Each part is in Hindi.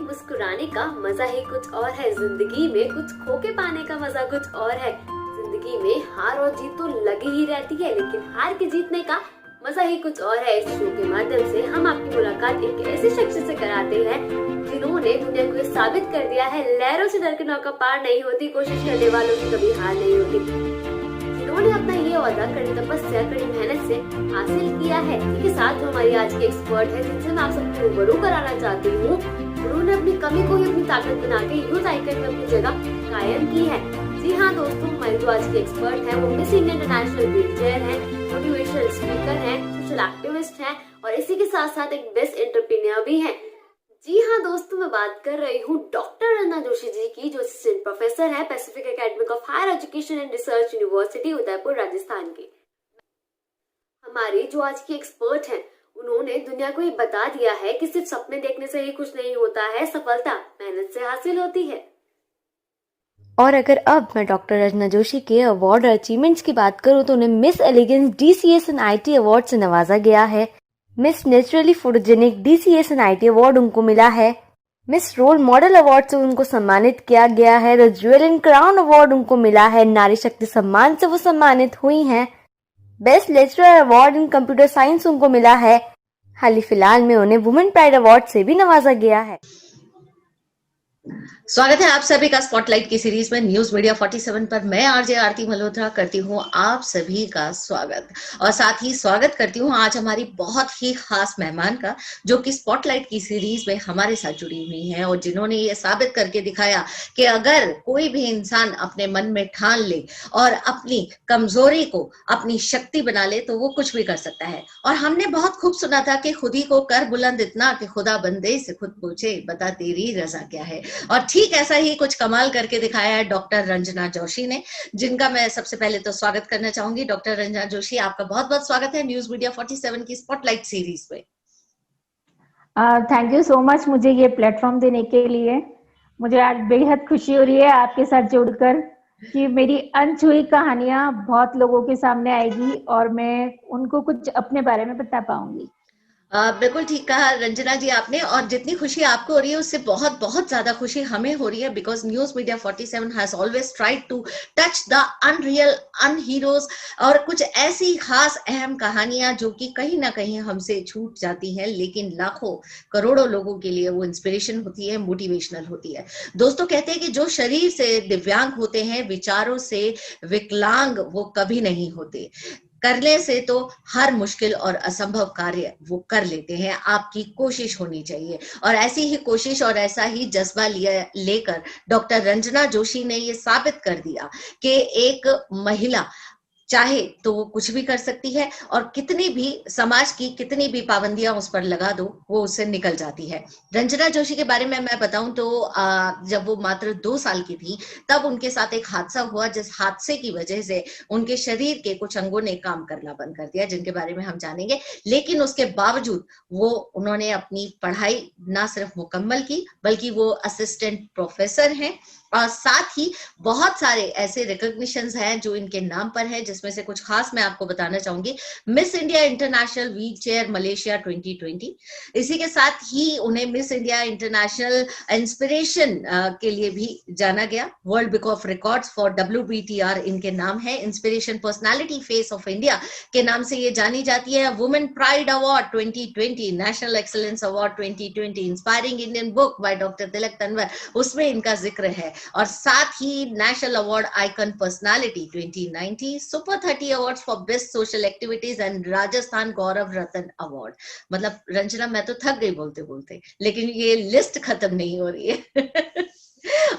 मुस्कुराने का मजा ही कुछ और है। जिंदगी में कुछ खो के पाने का मजा कुछ और है। जिंदगी में हार और जीत तो लगी ही रहती है, लेकिन हार के जीतने का मजा ही कुछ और है। इस शो के माध्यम से हम आपकी मुलाकात एक ऐसे शख्स से कराते हैं जिन्होंने दुनिया को साबित कर दिया है, लहरों से डर के नौका पार नहीं होती, कोशिश करने वालों की कभी हार नहीं होती। जिन्होंने अपना ये ओहदा कड़ी तपस्या, कड़ी मेहनत से हासिल किया है। इनके साथ जो हमारी आज की एक्सपर्ट है, जिनसे मैं आप सबको रूबरू कराना चाहती हूँ, उन्होंने अपनी कमी को ही अपनी ताकत बना के यूथ आइकन में अपनी जगह कायम की है। जी हाँ दोस्तों, हमारी जो आज की एक्सपर्ट है वो miss India international wheel chair है, मोटिवेशनल स्पीकर है, सोशल एक्टिविस्ट है और इसी के साथ साथ एक बेस्ट एंटरप्रेन्योर भी है। जी हाँ दोस्तों, मैं बात कर रही हूँ डॉक्टर रंजना जोशी जी की, जो असिस्टेंट प्रोफेसर है Pacific Academy of Higher Education and Research University Udaipur Rajasthan की। हमारी जो आज की एक्सपर्ट है, उन्होंने दुनिया को ये बता दिया है कि सिर्फ सपने देखने से ही कुछ नहीं होता है, सफलता मेहनत से हासिल होती है। और अगर अब मैं डॉक्टर रंजना जोशी के अवार्ड और अचीवमेंट्स की बात करूं तो उन्हें Miss Elegance DCS and IT award से नवाजा गया है। Miss Naturally Photogenic DCS and IT award उनको मिला है। मिस रोल मॉडल अवार्ड से उनको सम्मानित किया गया है। The jewel and crown award उनको मिला है। नारी शक्ति सम्मान से वो सम्मानित हुई हैं। Best lecturer award in computer science उनको मिला है। हाल ही फिलहाल में उन्हें वुमेन प्राइड अवार्ड से भी नवाजा गया है। स्वागत है आप सभी का स्पॉटलाइट की सीरीज में न्यूज मीडिया 47 पर। मैं आरजे आरती मल्होत्रा करती हूँ आप सभी का स्वागत और साथ ही स्वागत करती हूँ आज हमारी बहुत ही खास मेहमान का, जो कि स्पॉटलाइट की सीरीज में हमारे साथ जुड़ी हुई हैं और जिन्होंने ये साबित करके दिखाया कि अगर कोई भी इंसान अपने मन में ठान ले और अपनी कमजोरी को अपनी शक्ति बना ले तो वो कुछ भी कर सकता है। और हमने बहुत खूब सुना था कि खुद ही को कर बुलंद इतना कि खुदा बंदे से खुद पूछे बता तेरी रजा क्या है। और ठीक ऐसा ही कुछ कमाल करके दिखाया है डॉक्टर रंजना जोशी ने, जिनका मैं सबसे पहले तो स्वागत करना चाहूंगी। डॉक्टर रंजना जोशी, आपका बहुत बहुत स्वागत है न्यूज मीडिया 47 की स्पॉटलाइट सीरीज पे। थैंक यू सो मच मुझे ये प्लेटफॉर्म देने के लिए। मुझे आज बेहद खुशी हो रही है आपके साथ जुड़कर कि मेरी अनछुई कहानियां बहुत लोगों के सामने आएगी और मैं उनको कुछ अपने बारे में बता पाऊंगी। बिल्कुल ठीक कहा रंजना जी आपने, और जितनी खुशी आपको हो रही है उससे बहुत बहुत ज्यादा खुशी हमें हो रही है, because news media 47 has always tried to touch the unreal, unheroes और कुछ ऐसी खास अहम कहानियां जो कि कहीं ना कहीं हमसे छूट जाती हैं, लेकिन लाखों करोड़ों लोगों के लिए वो इंस्पिरेशन होती है, मोटिवेशनल होती है। दोस्तों कहते हैं कि जो शरीर से दिव्यांग होते हैं, विचारों से विकलांग वो कभी नहीं होते। करने से तो हर मुश्किल और असंभव कार्य वो कर लेते हैं। आपकी कोशिश होनी चाहिए और ऐसी ही कोशिश और ऐसा ही जज्बा लेकर डॉक्टर रंजना जोशी ने ये साबित कर दिया कि एक महिला चाहे तो वो कुछ भी कर सकती है और कितनी भी समाज की कितनी भी पाबंदियां उस पर लगा दो वो उससे निकल जाती है। रंजना जोशी के बारे में मैं बताऊं तो जब वो मात्र 2 साल की थी तब उनके साथ एक हादसा हुआ, जिस हादसे की वजह से उनके शरीर के कुछ अंगों ने काम करना बंद कर दिया, जिनके बारे में हम जानेंगे। लेकिन उसके बावजूद उन्होंने अपनी पढ़ाई ना सिर्फ मुकम्मल की बल्कि वो असिस्टेंट प्रोफेसर हैं और साथ ही बहुत सारे ऐसे रिकॉग्निशंस हैं जो इनके नाम पर है, जिसमें से कुछ खास मैं आपको बताना चाहूंगी। Miss India international wheel chair Malaysia 2020, इसी के साथ ही उन्हें मिस इंडिया इंटरनेशनल इंस्पिरेशन के लिए भी जाना गया। World book of records for WBTR इनके नाम है। Inspiration personality face of India के नाम से ये जानी जाती है। Women pride award 2020, national excellence award 2020, inspiring Indian book by doctor Tilak Tanwar, उसमें इनका जिक्र है। और साथ ही national award icon personality 2019, super 30 awards for best social activities and Rajasthan Gaurav Ratan award. मतलब रंजना मैं तो थक गई बोलते बोलते, लेकिन ये लिस्ट खत्म नहीं हो रही है।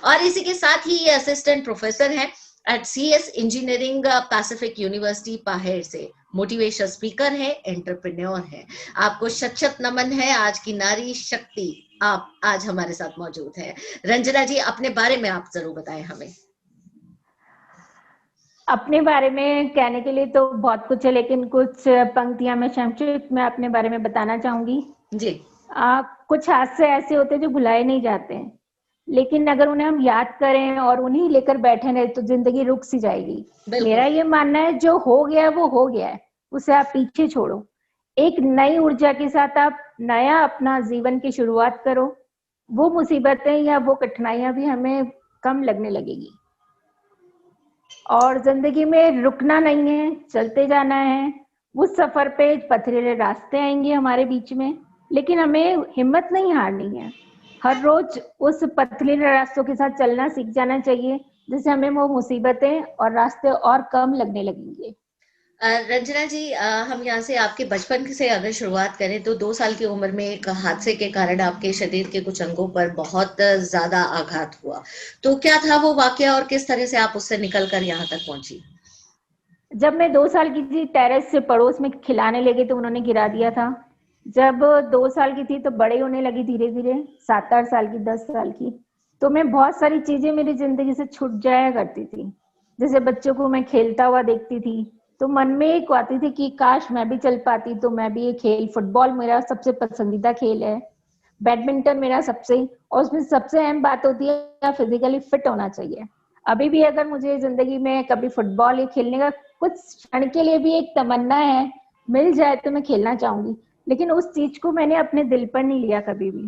और इसी के साथ ही ये असिस्टेंट प्रोफेसर हैं at CS engineering Pacific university पाहेड़ से, मोटिवेशनल स्पीकर है, एंटरप्रेन्योर है। आपको शत शत नमन है। आज की नारी शक्ति आप आज हमारे साथ मौजूद है। रंजना जी अपने बारे में आप जरूर बताएं हमें। अपने बारे में कहने के लिए तो बहुत कुछ है, लेकिन कुछ पंक्तियां मैं संक्षिप्त में अपने बारे में बताना चाहूंगी। जी। कुछ हादसे ऐसे होते हैं जो भुलाए नहीं जाते हैं, लेकिन अगर उन्हें हम याद करें और उन्हीं लेकर बैठे रहे तो जिंदगी रुक सी जाएगी। बिल्कुल। मेरा ये मानना है, जो हो गया है वो हो गया है, उसे आप पीछे छोड़ो। एक नई ऊर्जा के साथ आप नया अपना जीवन की शुरुआत करो। वो मुसीबतें या वो कठिनाइयां भी हमें कम लगने लगेगी। और जिंदगी में रुकना नहीं है, चलते जाना है। उस सफर पे पथरीले रास्ते आएंगे हमारे बीच में, लेकिन हमें हिम्मत नहीं हारनी है। हर रोज उस पथरीले रास्तों के साथ चलना सीख जाना चाहिए, जिससे हमें वो मुसीबतें और रास्ते और कम लगने लगेंगे। रंजना जी, हम यहाँ से आपके बचपन से अगर शुरुआत करें तो 2 साल की उम्र में एक हादसे के कारण आपके शरीर के कुछ अंगों पर बहुत ज्यादा आघात हुआ। तो क्या था वो वाकया और किस तरह से आप उससे निकल कर यहाँ तक पहुंची? जब मैं 2 साल की थी, टेरेस से पड़ोस में खिलाने लगे तो उन्होंने गिरा दिया था। जब 2 साल की थी तो बड़े होने लगी धीरे धीरे, 7-8 साल की, 10 साल की, तो मैं बहुत सारी चीजें मेरी जिंदगी से छूट जाया करती थी। जैसे बच्चों को मैं खेलता हुआ देखती थी तो मन में एक आती थी कि काश मैं भी चल पाती, तो मैं भी ये खेल, फुटबॉल मेरा सबसे पसंदीदा खेल है, बैडमिंटन मेरा सबसे, और उसमें सबसे अहम बात होती है फिजिकली फिट होना चाहिए। अभी भी अगर मुझे जिंदगी में कभी फुटबॉल या खेलने का कुछ क्षण के लिए भी एक तमन्ना है, मिल जाए तो मैं खेलना चाहूंगी। लेकिन उस चीज को मैंने अपने दिल पर नहीं लिया कभी भी।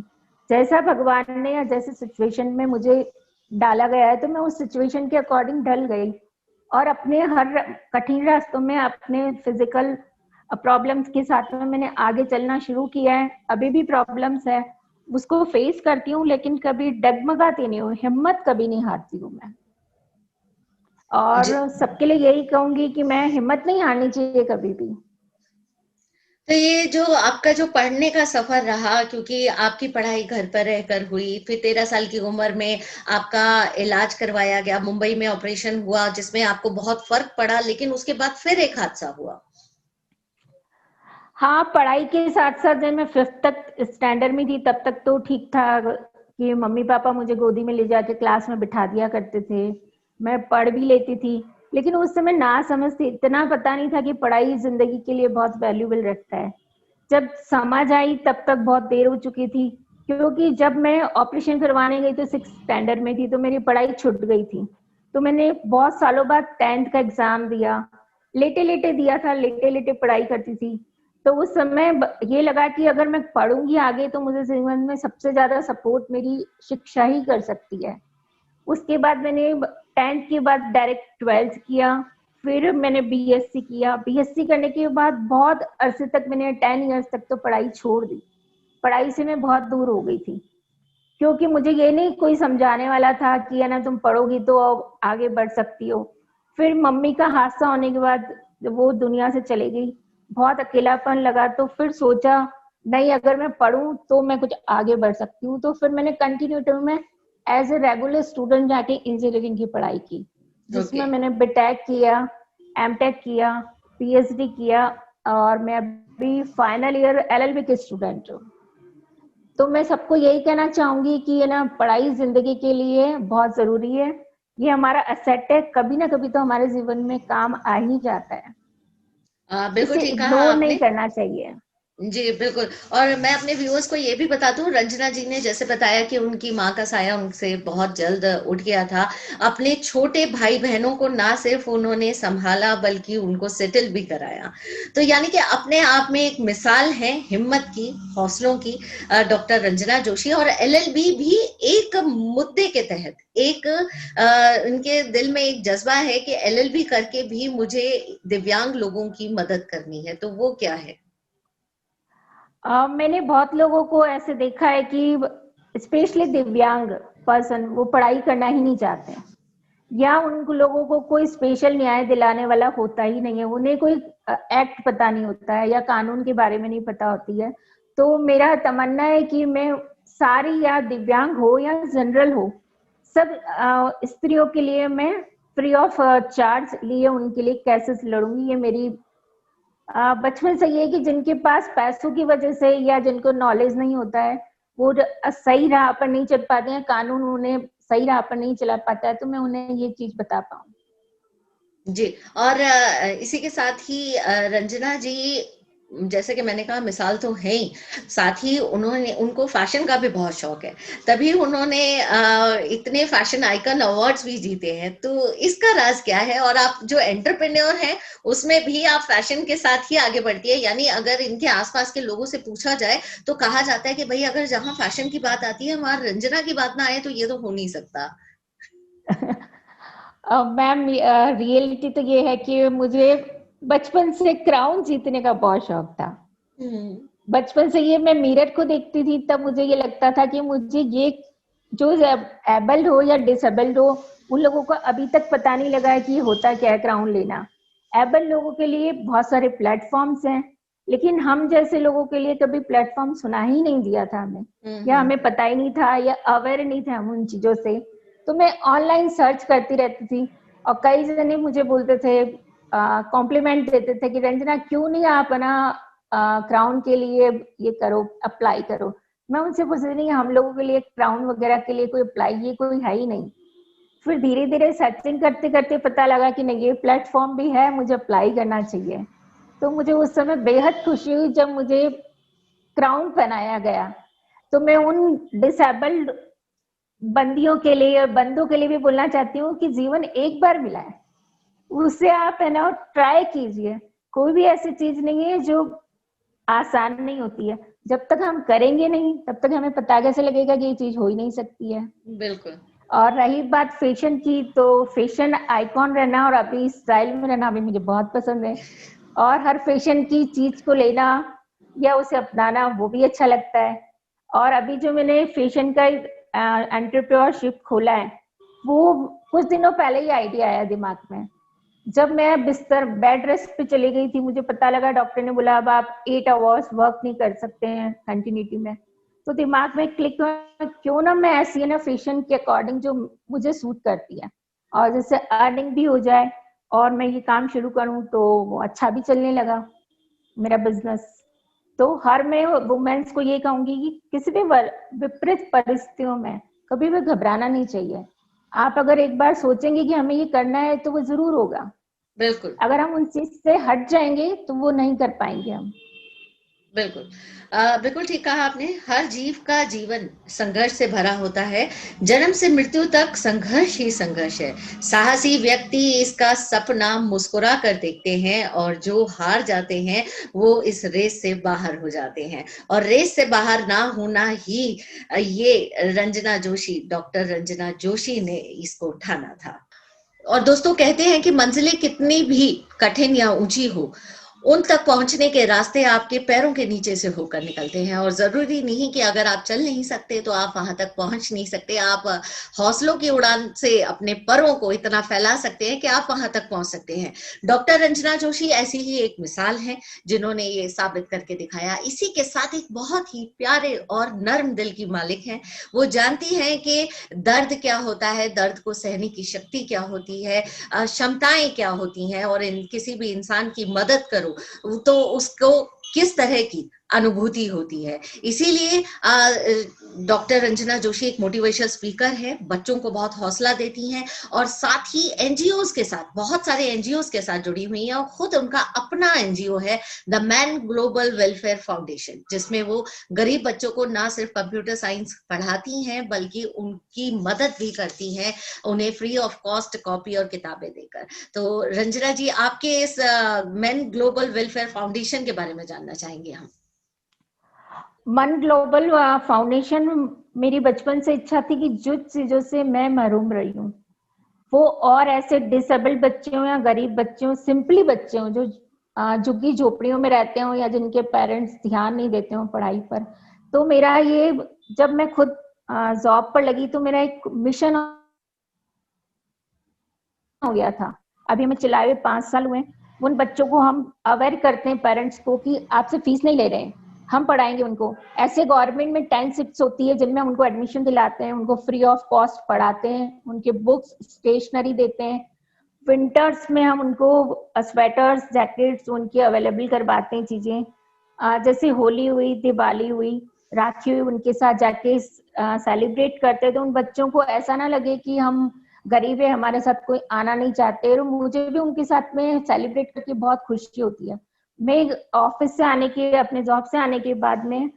जैसा भगवान ने या जैसे सिचुएशन में मुझे डाला गया है तो मैं उस सिचुएशन के अकॉर्डिंग ढल गई, और अपने हर कठिन रास्तों में अपने फिजिकल प्रॉब्लम्स के साथ में मैंने आगे चलना शुरू किया है। अभी भी प्रॉब्लम्स है, उसको फेस करती हूँ, लेकिन कभी डगमगाती नहीं हूँ, हिम्मत कभी नहीं हारती हूँ मैं। और जी। सबके लिए यही कहूंगी कि मैं हिम्मत नहीं हारनी चाहिए कभी भी। तो ये जो आपका जो पढ़ने का सफर रहा, क्योंकि आपकी पढ़ाई घर पर रहकर हुई, फिर 13 साल की उम्र में आपका इलाज करवाया गया, मुंबई में ऑपरेशन हुआ जिसमें आपको बहुत फर्क पड़ा, लेकिन उसके बाद फिर एक हादसा हुआ। हाँ, पढ़ाई के साथ साथ जब मैं 5th तक स्टैंडर्ड में थी तब तक तो ठीक था कि मम्मी पापा मुझे गोदी में ले जाके क्लास में बिठा दिया करते थे, मैं पढ़ भी लेती थी। लेकिन उस समय ना समझ थी, इतना पता नहीं था कि पढ़ाई जिंदगी के लिए बहुत वैल्यूबल रखता है। जब समझ आई तब तक बहुत देर हो चुकी थी, क्योंकि जब मैं ऑपरेशन करवाने गई तो 6th स्टैंडर्ड में थी, तो मेरी पढ़ाई छूट गई थी। तो मैंने बहुत सालों बाद 10th का एग्जाम दिया, लेटे लेटे दिया था, लेटे लेटे पढ़ाई करती थी। तो उस समय ये लगा कि अगर मैं पढ़ूंगी आगे तो मुझे जीवन में सबसे ज्यादा सपोर्ट मेरी शिक्षा ही कर सकती है। उसके बाद मैंने 10th के बाद डायरेक्ट 12th किया, फिर मैंने बीएससी किया। बीएससी करने के बाद बहुत अरसे तक मैंने 10 इयर्स तक तो पढ़ाई छोड़ दी। पढ़ाई से मैं बहुत दूर हो गई थी, क्योंकि मुझे ये नहीं कोई समझाने वाला था कि है ना तुम पढ़ोगी तो आगे बढ़ सकती हो। फिर मम्मी का हादसा होने के बाद जब वो दुनिया से चली गई, बहुत अकेलापन लगा, तो फिर सोचा नहीं, अगर मैं पढ़ूं तो मैं कुछ आगे बढ़ सकती हूँ। तो फिर मैंने कंटिन्यू में एज ए रेगुलर स्टूडेंट जाके इंजीनियरिंग की पढ़ाई की, ओके। जिसमें मैंने बीटेक किया, एमटेक किया, पीएचडी किया, और मैं अभी फाइनल ईयर एलएलबी के स्टूडेंट हूँ। तो मैं सबको यही कहना चाहूंगी कि है ना, पढ़ाई जिंदगी के लिए बहुत जरूरी है। ये हमारा असेट है, कभी ना कभी तो हमारे जीवन में काम आ ही जाता है। बिल्कुल इसे ठीक कहा इग्नोर नहीं आपने। करना चाहिए। जी बिल्कुल। और मैं अपने व्यूअर्स को ये भी बता दूं, रंजना जी ने जैसे बताया कि उनकी माँ का साया उनसे बहुत जल्द उठ गया था। अपने छोटे भाई बहनों को ना सिर्फ उन्होंने संभाला बल्कि उनको सेटल भी कराया। तो यानी कि अपने आप में एक मिसाल है हिम्मत की, हौसलों की, डॉक्टर रंजना जोशी। और एलएलबी भी एक मुद्दे के तहत एक उनके दिल में एक जज्बा है कि एलएलबी करके भी मुझे दिव्यांग लोगों की मदद करनी है। तो वो क्या है? मैंने बहुत लोगों को ऐसे देखा है कि स्पेशली दिव्यांग पर्सन वो पढ़ाई करना ही नहीं चाहते हैं, या उन लोगों को कोई स्पेशल न्याय दिलाने वाला होता ही नहीं है, उन्हें कोई एक्ट पता नहीं होता है या कानून के बारे में नहीं पता होती है। तो मेरा तमन्ना है कि मैं सारी, या दिव्यांग हो या जनरल हो, सब स्त्रियों के लिए मैं फ्री ऑफ चार्ज लिए उनके लिए केसेस लड़ूंगी। ये मेरी बचपन से ये है कि जिनके पास पैसों की वजह से या जिनको नॉलेज नहीं होता है, वो सही राह पर नहीं चल पाते हैं, कानून उन्हें सही राह पर नहीं चला पाता है, तो मैं उन्हें ये चीज बता पाऊँ। जी। और इसी के साथ ही रंजना जी, जैसे कि मैंने कहा मिसाल तो है ही, साथ ही उन्होंने उनको फैशन का भी बहुत शौक है, तभी उन्होंने इतने फैशन आइकन अवार्ड्स भी जीते हैं। तो इसका राज क्या है? और आप जो एंटरप्रेन्योर हैं उसमें भी आप फैशन के साथ ही आगे बढ़ती है, यानी अगर इनके आसपास के लोगों से पूछा जाए तो कहा जाता है कि भाई अगर जहां फैशन की बात आती है वहां रंजना की बात ना आए तो ये तो हो नहीं सकता। मैम, रियलिटी तो ये है कि मुझे बचपन से क्राउन जीतने का बहुत शौक था। हम्म। बचपन से ये मैं मिरर को देखती थी, तब मुझे ये लगता था कि मुझे ये, जो एबल्ड हो या डिसेबल्ड हो, उन लोगों को अभी तक पता नहीं लगा है कि ये होता क्या है क्राउन लेना। एबल्ड लोगों के लिए बहुत सारे प्लेटफॉर्म्स हैं, लेकिन हम जैसे लोगों के लिए कभी प्लेटफॉर्म सुना ही नहीं दिया था हमें, या हमें पता ही नहीं था, या अवेयर नहीं थे हम उन चीजों से। तो मैं ऑनलाइन सर्च करती रहती थी, और कई जने मुझे बोलते थे, कॉम्प्लीमेंट देते थे कि रंजना क्यों नहीं आप ना क्राउन के लिए ये करो, अप्लाई करो। मैं उनसे पूछती नहीं, हम लोगों के लिए क्राउन वगैरह के लिए कोई अप्लाई, ये कोई है ही नहीं। फिर धीरे धीरे सर्चिंग करते करते पता लगा कि नहीं, ये प्लेटफॉर्म भी है, मुझे अप्लाई करना चाहिए। तो मुझे उस समय बेहद खुशी हुई जब मुझे क्राउन पहनाया गया। तो मैं उन डिसेबल्ड बंदियों के लिए, बंदों के लिए भी बोलना चाहती हूँ कि जीवन एक बार मिला है, उसे आप है ना ट्राई कीजिए। कोई भी ऐसी चीज नहीं है जो आसान नहीं होती है। जब तक हम करेंगे नहीं, तब तक हमें पता कैसे लगेगा कि ये चीज हो ही नहीं सकती है। बिल्कुल। और रही बात फैशन की, तो फैशन आइकॉन रहना और अभी स्टाइल में रहना भी मुझे बहुत पसंद है। और हर फैशन की चीज को लेना या उसे अपनाना, वो भी अच्छा लगता है। और अभी जो मैंने फैशन का एंटरप्रेन्योरशिप खोला है, वो कुछ दिनों पहले ही आइडिया आया दिमाग में। जब मैं बिस्तर बेड रेस्ट पे चली गई थी, मुझे पता लगा डॉक्टर ने बोला अब आप 8 आवर्स वर्क नहीं कर सकते हैं कंटिन्यूटी में। तो दिमाग में क्लिक हुआ, क्यों ना मैं ऐसी है ना फैशन के अकॉर्डिंग जो मुझे सूट करती है, और जिससे अर्निंग भी हो जाए, और मैं ये काम शुरू करूं तो वो अच्छा भी चलने लगा मेरा बिजनेस। तो हर मैं वुमेन्स को ये कहूंगी कि किसी भी विपरीत परिस्थितियों में कभी भी घबराना नहीं चाहिए। आप अगर एक बार सोचेंगे कि हमें ये करना है तो वो जरूर होगा। बिल्कुल। अगर हम उन चीज से हट जाएंगे तो वो नहीं कर पाएंगे हम। बिल्कुल। बिल्कुल ठीक कहा आपने। हर जीव का जीवन संघर्ष से भरा होता है। जन्म से मृत्यु तक संघर्ष ही संघर्ष है। साहसी व्यक्ति इसका सपना मुस्कुरा कर देखते हैं, और जो हार जाते हैं वो इस रेस से बाहर हो जाते हैं। और रेस से बाहर ना होना ही ये रंजना जोशी, डॉक्टर रंजना जोशी ने इसको ठाना था। और दोस्तों, कहते हैं कि मंजिलें कितनी भी कठिन या ऊंची हो, उन तक पहुंचने के रास्ते आपके पैरों के नीचे से होकर निकलते हैं। और जरूरी नहीं कि अगर आप चल नहीं सकते तो आप वहां तक पहुंच नहीं सकते। आप हौसलों की उड़ान से अपने परों को इतना फैला सकते हैं कि आप वहां तक पहुंच सकते हैं। डॉक्टर रंजना जोशी ऐसी ही एक मिसाल है जिन्होंने ये साबित करके दिखाया। इसी के साथ एक बहुत ही प्यारे और नर्म दिल की मालिक हैं। वो जानती हैं कि दर्द क्या होता है, दर्द को सहने की शक्ति क्या होती है, क्षमताएं क्या होती हैं, और किसी भी इंसान की मदद करो तो उसको किस तरह की अनुभूति होती है। इसीलिए डॉक्टर रंजना जोशी एक मोटिवेशनल स्पीकर है, बच्चों को बहुत हौसला देती हैं, और साथ ही एनजीओज के साथ, बहुत सारे एनजीओज के साथ जुड़ी हुई हैं। और खुद उनका अपना एनजीओ है, the man global welfare foundation, जिसमें वो गरीब बच्चों को ना सिर्फ कंप्यूटर साइंस पढ़ाती हैं बल्कि उनकी मदद भी करती हैं, उन्हें फ्री ऑफ कॉस्ट कॉपी और किताबें देकर। तो रंजना जी, आपके इस मैन ग्लोबल वेलफेयर फाउंडेशन के बारे में जानना चाहेंगे हम। मन ग्लोबल फाउंडेशन, मेरी बचपन से इच्छा थी कि जो चीजों से मैं महरूम रही हूँ, वो और ऐसे डिसेबल्ड बच्चे हों या गरीब बच्चे हों, सिंपली बच्चे हों जो झुग्गी झोपड़ियों में रहते हों, या जिनके पेरेंट्स ध्यान नहीं देते हों पढ़ाई पर। तो मेरा ये, जब मैं खुद जॉब पर लगी तो मेरा एक मिशन हो गया था। अभी हमें चलाए हुए 5 साल हुए। उन बच्चों को हम अवेयर करते हैं पेरेंट्स को कि आपसे फीस नहीं ले रहे हैं, हम पढ़ाएंगे उनको। ऐसे गवर्नमेंट में 10 शिफ्ट्स होती है जिनमें उनको एडमिशन दिलाते हैं, उनको फ्री ऑफ कॉस्ट पढ़ाते हैं, उनके बुक्स स्टेशनरी देते हैं। विंटर्स में हम उनको स्वेटर्स जैकेट्स उनकी अवेलेबल करवाते हैं चीजें। जैसे होली हुई, दिवाली हुई, राखी हुई, उनके साथ जाके सेलिब्रेट करते हैं। तो उन बच्चों को ऐसा ना लगे कि हम गरीब है, हमारे साथ कोई आना नहीं चाहते, और मुझे भी उनके साथ में सेलिब्रेट करके बहुत खुशी होती है। मैं ऑफिस से आने के, अपने जॉब से आने के बाद में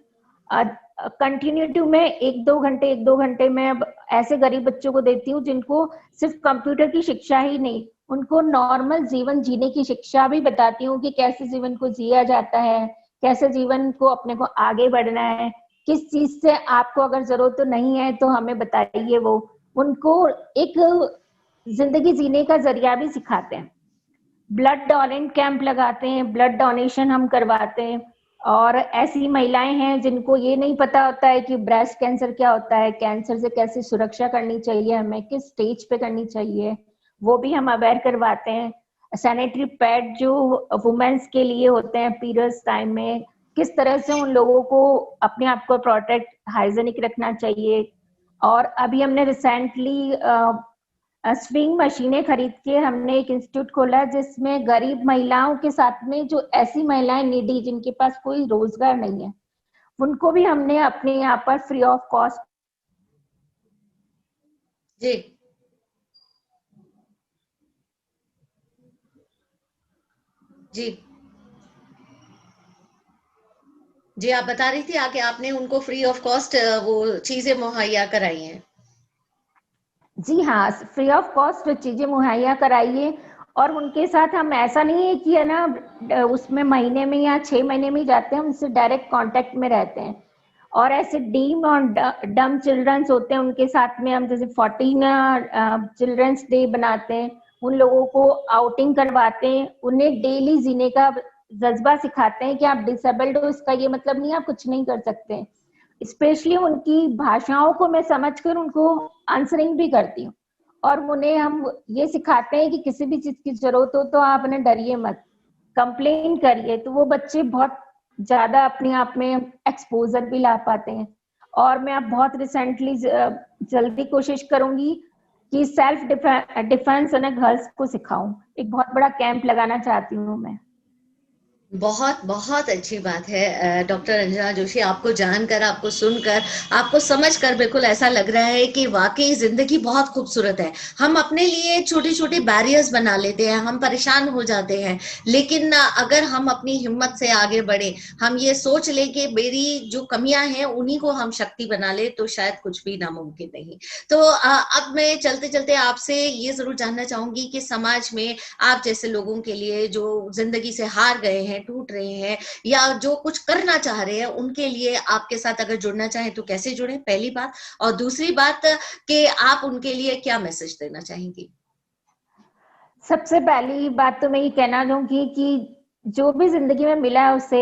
कंटिन्यूटी में एक दो घंटे मैं अब ऐसे गरीब बच्चों को देती हूँ जिनको सिर्फ कंप्यूटर की शिक्षा ही नहीं, उनको नॉर्मल जीवन जीने की शिक्षा भी बताती हूँ कि कैसे जीवन को जिया जाता है, कैसे जीवन को अपने को आगे बढ़ना है, किस चीज से आपको अगर जरूरत तो नहीं है तो हमें बताइए। वो उनको एक जिंदगी जीने का जरिया भी सिखाते हैं। ब्लड डोनेट कैंप लगाते हैं, ब्लड डोनेशन हम करवाते हैं। और ऐसी महिलाएं हैं जिनको ये नहीं पता होता है कि ब्रेस्ट कैंसर क्या होता है, कैंसर से कैसे सुरक्षा करनी चाहिए, हमें किस स्टेज पे करनी चाहिए, वो भी हम अवेयर करवाते हैं। सैनिटरी पैड जो वुमेन्स के लिए होते हैं पीरियड्स टाइम में, किस तरह से उन लोगों को अपने आप को प्रोटेक्ट हाइजेनिक रखना चाहिए। और अभी हमने रिसेंटली स्विंग मशीनें खरीद के हमने एक इंस्टीट्यूट खोला जिसमें गरीब महिलाओं के साथ में जो ऐसी महिलाएं नीडी जिनके पास कोई रोजगार नहीं है, उनको भी हमने अपने यहाँ पर फ्री ऑफ कॉस्ट। जी जी जी, आप बता रही थी आगे आपने उनको फ्री ऑफ कॉस्ट वो चीजें मुहैया कराई हैं। जी हाँ, फ्री ऑफ कॉस्ट चीजें मुहैया कराइए। और उनके साथ हम ऐसा नहीं है कि है ना उसमें महीने में या 6 महीने में जाते हैं, उनसे डायरेक्ट कांटेक्ट में रहते हैं। और ऐसे डीम और डम चिल्ड्रंस होते हैं, उनके साथ में हम जैसे 14 चिल्ड्रंस डे बनाते हैं, उन लोगों को आउटिंग करवाते हैं, उन्हें डेली जीने का जज्बा सिखाते हैं कि आप डिसेबल्ड हो इसका ये मतलब नहीं आप कुछ नहीं कर सकते। स्पेशली उनकी भाषाओं को मैं समझकर उनको आंसरिंग भी करती हूँ। और उन्हें हम ये सिखाते हैं कि किसी भी चीज की जरूरत हो तो आप ना डरिए मत, कंप्लेन करिए, तो वो बच्चे बहुत ज्यादा अपने आप में एक्सपोजर भी ला पाते हैं। और मैं अब बहुत रिसेंटली जल्दी कोशिश करूंगी कि सेल्फ डिफेंस गर्ल्स को सिखाऊं, एक बहुत बड़ा कैंप लगाना चाहती हूँ मैं। बहुत बहुत अच्छी बात है डॉक्टर रंजना जोशी, आपको जानकर, आपको सुनकर, आपको समझकर बिल्कुल ऐसा लग रहा है कि वाकई जिंदगी बहुत खूबसूरत है। हम अपने लिए छोटी छोटी बैरियर्स बना लेते हैं, हम परेशान हो जाते हैं, लेकिन अगर हम अपनी हिम्मत से आगे बढ़े, हम ये सोच ले कि मेरी जो कमियां हैं उन्हीं को हम शक्ति बना ले, तो शायद कुछ भी नामुमकिन नहीं। तो अब मैं चलते चलते आपसे ये जरूर जानना चाहूंगी कि समाज में आप जैसे लोगों के लिए जो जिंदगी से हार गए हैं, टूट रहे हैं, या जो कुछ करना चाह रहे हैं, उनके लिए आपके साथ अगर जुड़ना चाहें तो कैसे जुड़े, पहली बात। और दूसरी बात कि आप उनके लिए क्या मैसेज देना चाहेंगी? सबसे पहली बात तो मैं ये कहना चाहूंगी कि जो भी जिंदगी में मिला है उसे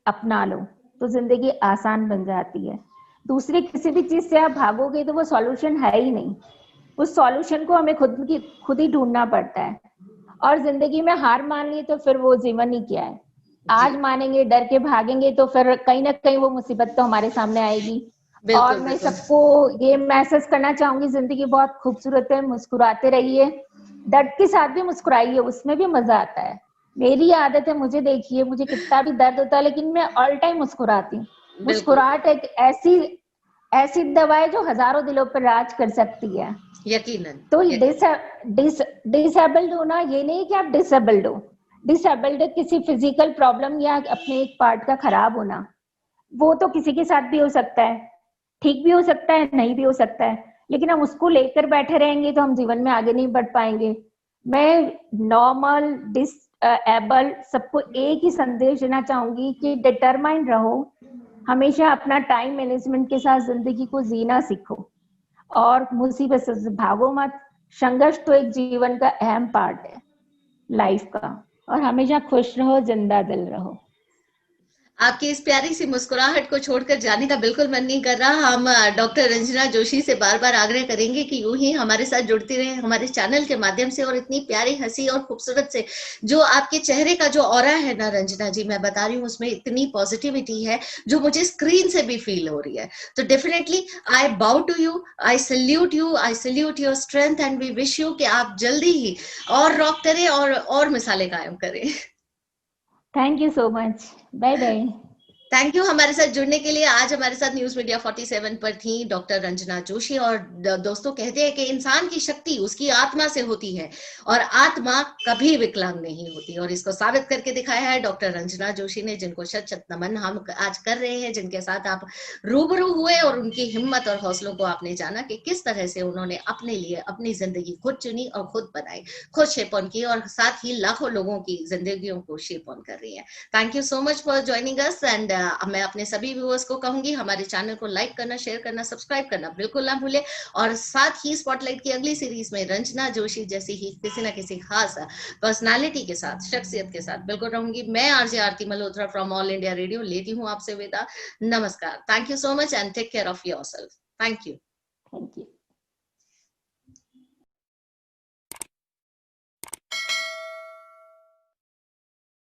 अपना लो तो जिंदगी आसान बन जाती है। दूसरी, किसी भी चीज से आप भागोगे तो वो सॉल्यूशन है ही नहीं, उस सॉल्यूशन को हमें खुद ही ढूंढना पड़ता है। और जिंदगी में हार मान ली तो फिर वो जीवन ही क्या है। आज मानेंगे, डर के भागेंगे तो फिर कहीं ना कहीं वो मुसीबत तो हमारे सामने आएगी। और मैं सबको ये मैसेज करना चाहूंगी, जिंदगी बहुत खूबसूरत है, मुस्कुराते रहिए, दर्द के साथ भी मुस्कुराइए, उसमें भी मजा आता है। मेरी आदत है, मुझे देखिए, मुझे कितना भी दर्द होता है लेकिन मैं ऑल टाइम मुस्कुराती हूँ। मुस्कुराहट एक ऐसी दवा है जो हजारों दिलों पर राज कर सकती है, यकीनन। तो डिसेबल्ड होना ये नहीं कि आप डिसेबल्ड हो। डिसेबल्ड किसी फिजिकल प्रॉब्लम या अपने एक पार्ट का खराब होना, वो तो किसी के साथ भी हो सकता है, ठीक भी हो सकता है, नहीं भी हो सकता है, लेकिन हम उसको लेकर बैठे रहेंगे तो हम जीवन में आगे नहीं बढ़ पाएंगे। मैं नॉर्मल डिसेबल सबको एक ही संदेश देना चाहूंगी कि डिटरमाइंड रहो, हमेशा अपना टाइम मैनेजमेंट के साथ जिंदगी को जीना सीखो और मुसीबत से भागो मत। संघर्ष तो एक जीवन का अहम पार्ट है लाइफ का। और हमेशा खुश रहो, जिंदा दिल रहो। आपकी इस प्यारी सी मुस्कुराहट को छोड़कर जाने का बिल्कुल मन नहीं कर रहा। हम डॉक्टर रंजना जोशी से बार बार आग्रह करेंगे कि यूं ही हमारे साथ जुड़ती रहे हमारे चैनल के माध्यम से। और इतनी प्यारी हंसी और खूबसूरत से जो आपके चेहरे का जो ऑरा है ना रंजना जी, मैं बता रही हूँ उसमें इतनी पॉजिटिविटी है जो मुझे स्क्रीन से भी फील हो रही है। तो definitely I bow to you, I salute you, I salute your strength and we wish you कि आप जल्दी ही और रॉक करें और मिसालें कायम करें। Thank you so much, bye bye. Thank you हमारे साथ जुड़ने के लिए। आज हमारे साथ न्यूज मीडिया 47 पर थी डॉक्टर रंजना जोशी। और दोस्तों कहते हैं कि इंसान की शक्ति उसकी आत्मा से होती है और आत्मा कभी विकलांग नहीं होती, और इसको साबित करके दिखाया है डॉक्टर रंजना जोशी ने, जिनको शत शत नमन हम आज कर रहे हैं, जिनके साथ आप रूबरू हुए और उनकी हिम्मत और हौसलों को आपने जाना कि किस तरह से उन्होंने अपने लिए अपनी जिंदगी खुद चुनी और खुद बनाई, खुद शेप ऑन की, और साथ ही लाखों लोगों की जिंदगियों को शेप ऑन कर रही है। Thank you so much for joining us. And मैं अपने सभी व्यूअर्स को कहूंगी हमारे चैनल को लाइक करना, शेयर करना, सब्सक्राइब करना बिल्कुल ना भूले। और साथ ही स्पॉटलाइट की अगली सीरीज में रंजना जोशी जैसी ही किसी ना किसी खास पर्सनालिटी के साथ, शख्सियत के साथ बिल्कुल रहूंगी। मैं RJ Aarti Malhotra from All India Radio लेती हूँ आपसे विदा। नमस्कार। Thank you so much and take care of yourself. Thank you. Thank you.